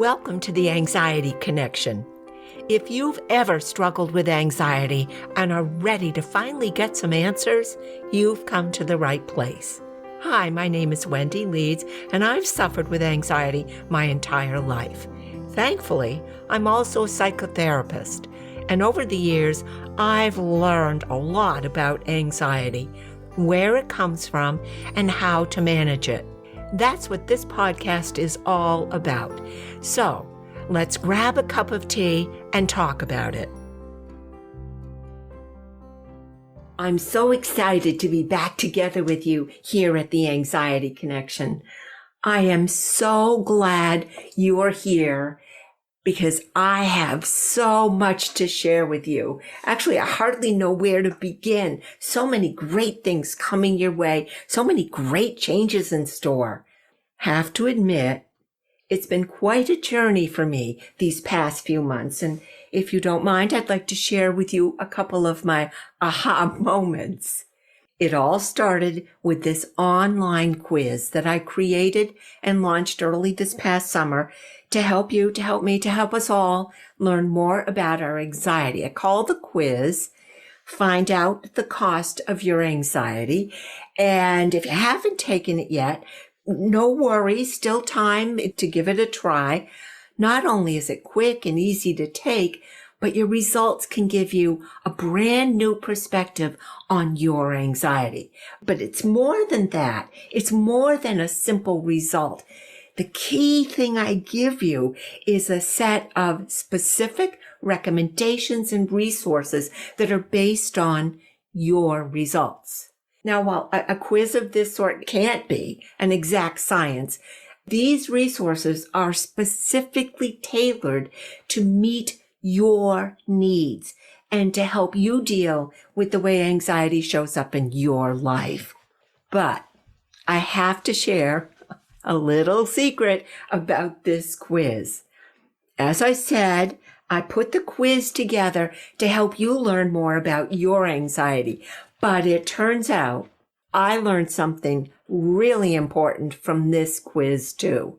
Welcome to the Anxiety Connection. If you've ever struggled with anxiety and are ready to finally get some answers, you've come to the right place. Hi, my name is Wendy Leeds, and I've suffered with anxiety my entire life. Thankfully, I'm also a psychotherapist, and over the years, I've learned a lot about anxiety, where it comes from, and how to manage it. That's what this podcast is all about. So, let's grab a cup of tea and talk about it. I'm so excited to be back together with you here at the Anxiety Connection. I am so glad you're here because I have so much to share with you. Actually, I hardly know where to begin. So many great things coming your way, so many great changes in store. Have to admit, it's been quite a journey for me these past few months. And if you don't mind, I'd like to share with you a couple of my aha moments. It all started with this online quiz that I created and launched early this past summer to help you, to help me, to help us all learn more about our anxiety. I call the quiz Find Out the Cost of Your Anxiety. And if you haven't taken it yet, no worries, still time to give it a try. Not only is it quick and easy to take, but your results can give you a brand new perspective on your anxiety. But it's more than that. It's more than a simple result. The key thing I give you is a set of specific recommendations and resources that are based on your results. Now, while a quiz of this sort can't be an exact science, these resources are specifically tailored to meet your needs and to help you deal with the way anxiety shows up in your life. But I have to share a little secret about this quiz. As I said, I put the quiz together to help you learn more about your anxiety. But it turns out I learned something really important from this quiz too.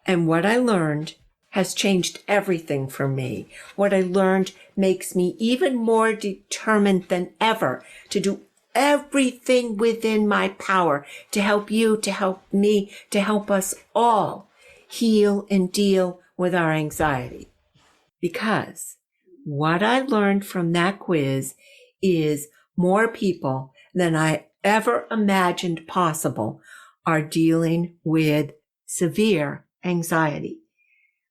And what I learned has changed everything for me. What I learned makes me even more determined than ever to do everything within my power to help you, to help me, to help us all heal and deal with our anxiety. Because what I learned from that quiz is more people than I ever imagined possible are dealing with severe anxiety.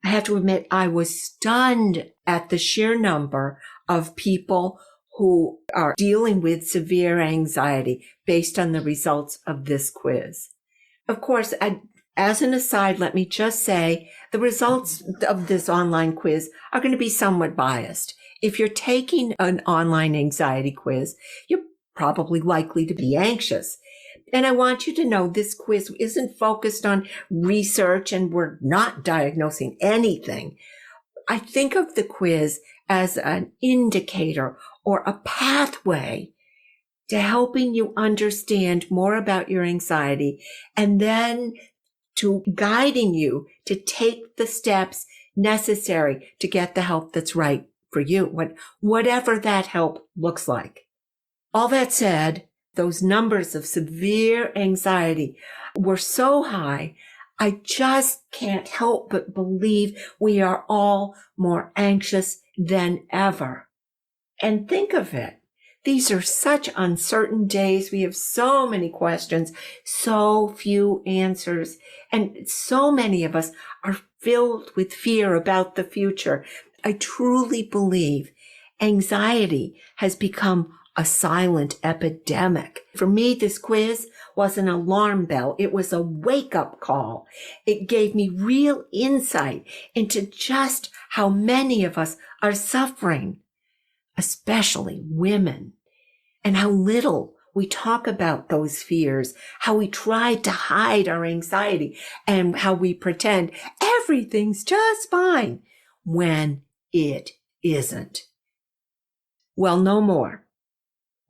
I have to admit, I was stunned at the sheer number of people who are dealing with severe anxiety based on the results of this quiz. Of course, as an aside, let me just say the results of this online quiz are going to be somewhat biased. If you're taking an online anxiety quiz, you're probably likely to be anxious. And I want you to know this quiz isn't focused on research and we're not diagnosing anything. I think of the quiz as an indicator or a pathway to helping you understand more about your anxiety and then to guiding you to take the steps necessary to get the help that's right for you, whatever that help looks like. All that said, those numbers of severe anxiety were so high, I just can't help but believe we are all more anxious than ever. And think of it. These are such uncertain days. We have so many questions, so few answers, and so many of us are filled with fear about the future. I truly believe anxiety has become a silent epidemic. For me, this quiz was an alarm bell. It was a wake-up call. It gave me real insight into just how many of us are suffering, especially women, and how little we talk about those fears, how we try to hide our anxiety, and how we pretend everything's just fine when it isn't. Well, no more.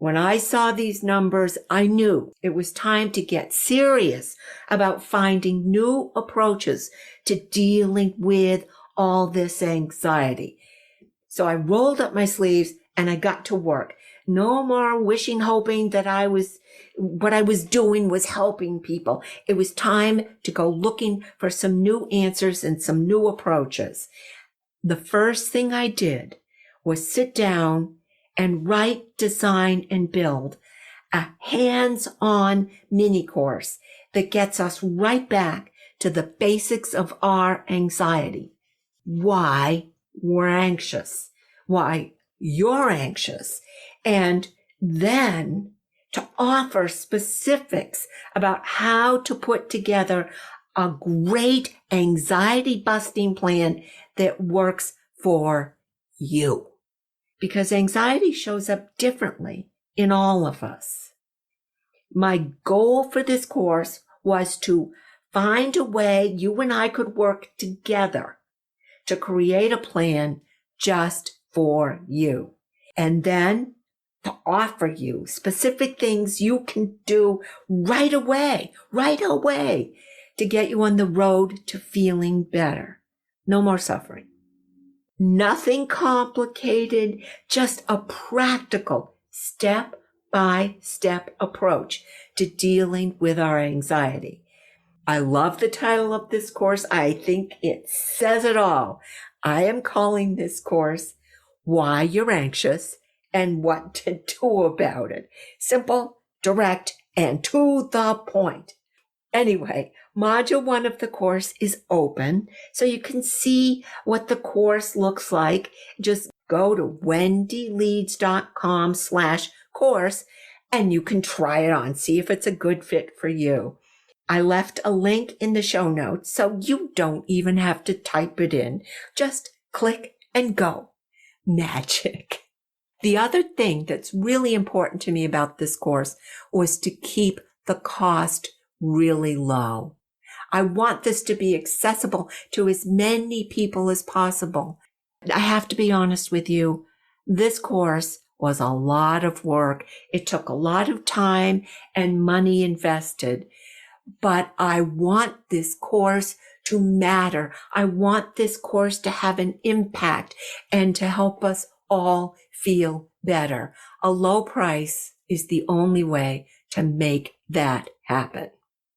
When I saw these numbers, I knew it was time to get serious about finding new approaches to dealing with all this anxiety. So I rolled up my sleeves and I got to work. No more wishing, hoping that what I was doing was helping people. It was time to go looking for some new answers and some new approaches. The first thing I did was sit down and write, design, and build a hands-on mini course that gets us right back to the basics of our anxiety. Why we're anxious, why you're anxious, and then to offer specifics about how to put together a great anxiety-busting plan that works for you. Because anxiety shows up differently in all of us. My goal for this course was to find a way you and I could work together to create a plan just for you. And then to offer you specific things you can do right away to get you on the road to feeling better. No more suffering. Nothing complicated, just a practical step-by-step approach to dealing with our anxiety. I love the title of this course. I think it says it all. I am calling this course Why You're Anxious and What to Do About It. Simple, direct, and to the point. Anyway, Module 1 of the course is open, so you can see what the course looks like. Just go to wendyleeds.com/course and you can try it on, see if it's a good fit for you. I left a link in the show notes, so you don't even have to type it in. Just click and go. Magic. The other thing that's really important to me about this course was to keep the cost really low. I want this to be accessible to as many people as possible. I have to be honest with you. This course was a lot of work. It took a lot of time and money invested. But I want this course to matter. I want this course to have an impact and to help us all feel better. A low price is the only way to make that happen.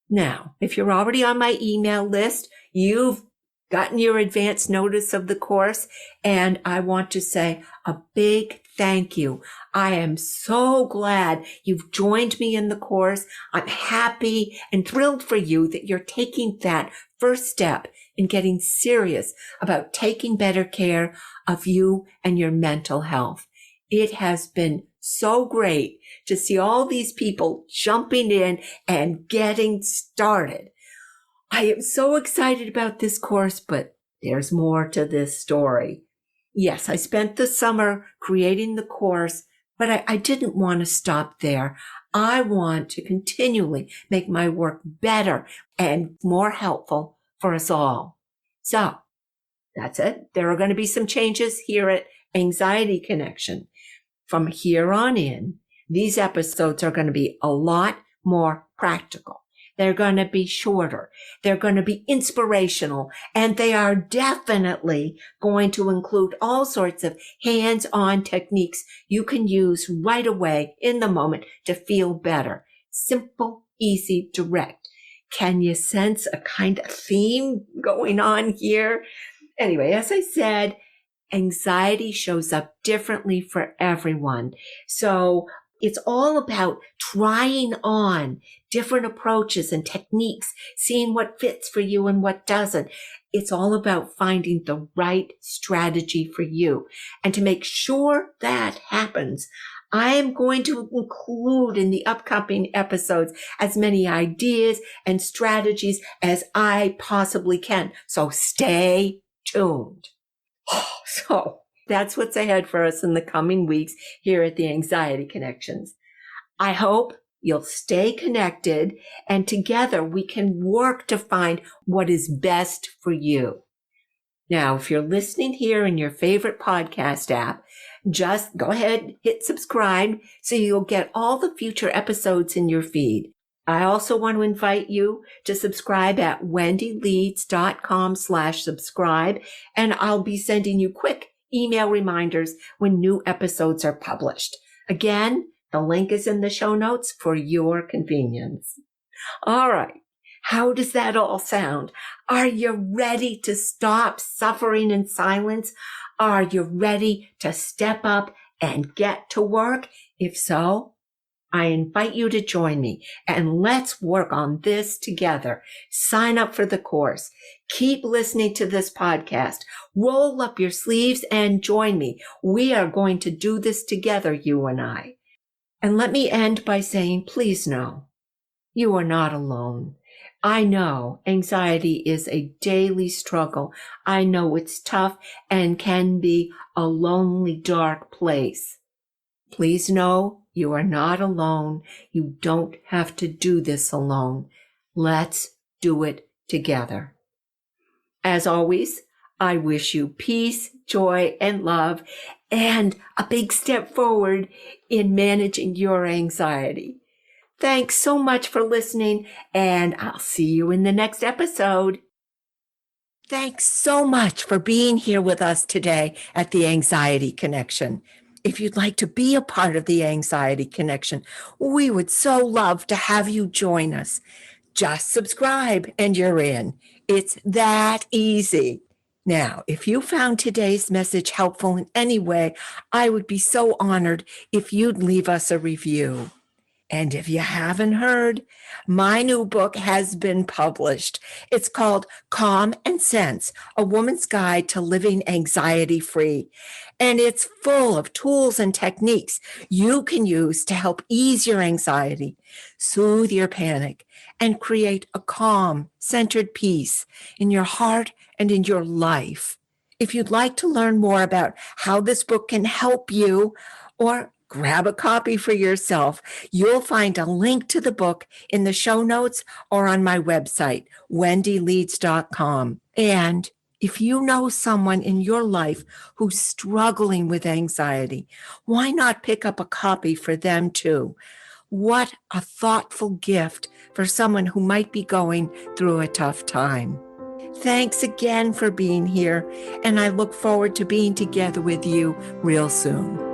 Now, if you're already on my email list, you've gotten your advance notice of the course, and I want to say a big thank you. I am so glad you've joined me in the course. I'm happy and thrilled for you that you're taking that first step in getting serious about taking better care of you and your mental health. It has been so great to see all these people jumping in and getting started. I am so excited about this course, but there's more to this story. Yes, I spent the summer creating the course, but I didn't want to stop there. I want to continually make my work better and more helpful for us all. So that's it. There are going to be some changes here at Anxiety Connection. From here on in, these episodes are going to be a lot more practical. They're going to be shorter. They're going to be inspirational, and they are definitely going to include all sorts of hands-on techniques you can use right away in the moment to feel better. Simple, easy, direct. Can you sense a kind of theme going on here? Anyway, as I said, anxiety shows up differently for everyone. So it's all about trying on different approaches and techniques, seeing what fits for you and what doesn't. It's all about finding the right strategy for you. And to make sure that happens, I am going to include in the upcoming episodes as many ideas and strategies as I possibly can. So stay tuned. So that's what's ahead for us in the coming weeks here at the Anxiety Connections. I hope you'll stay connected, and together we can work to find what is best for you. Now, if you're listening here in your favorite podcast app, Just go ahead, hit subscribe so you'll get all the future episodes in your feed. I also want to invite you to subscribe at wendyleeds.com/subscribe, and I'll be sending you quick email reminders when new episodes are published. Again, the link is in the show notes for your convenience. All right. How does that all sound? Are you ready to stop suffering in silence? Are you ready to step up and get to work? If so, I invite you to join me and let's work on this together. Sign up for the course. Keep listening to this podcast. Roll up your sleeves and join me. We are going to do this together, you and I. And let me end by saying, please know, you are not alone. I know anxiety is a daily struggle. I know it's tough and can be a lonely, dark place. Please know you are not alone. You don't have to do this alone. Let's do it together. As always, I wish you peace, joy, and love, and a big step forward in managing your anxiety. Thanks so much for listening, and I'll see you in the next episode. Thanks so much for being here with us today at the Anxiety Connection. If you'd like to be a part of the Anxiety Connection, we would so love to have you join us. Just subscribe and you're in. It's that easy. Now, if you found today's message helpful in any way, I would be so honored if you'd leave us a review. And if you haven't heard, my new book has been published. It's called Calm and Sense, A Woman's Guide to Living Anxiety-Free. And it's full of tools and techniques you can use to help ease your anxiety, soothe your panic, and create a calm, centered peace in your heart and in your life. If you'd like to learn more about how this book can help you, or grab a copy for yourself, you'll find a link to the book in the show notes or on my website, wendyleeds.com. And if you know someone in your life who's struggling with anxiety, why not pick up a copy for them too? What a thoughtful gift for someone who might be going through a tough time. Thanks again for being here, and I look forward to being together with you real soon.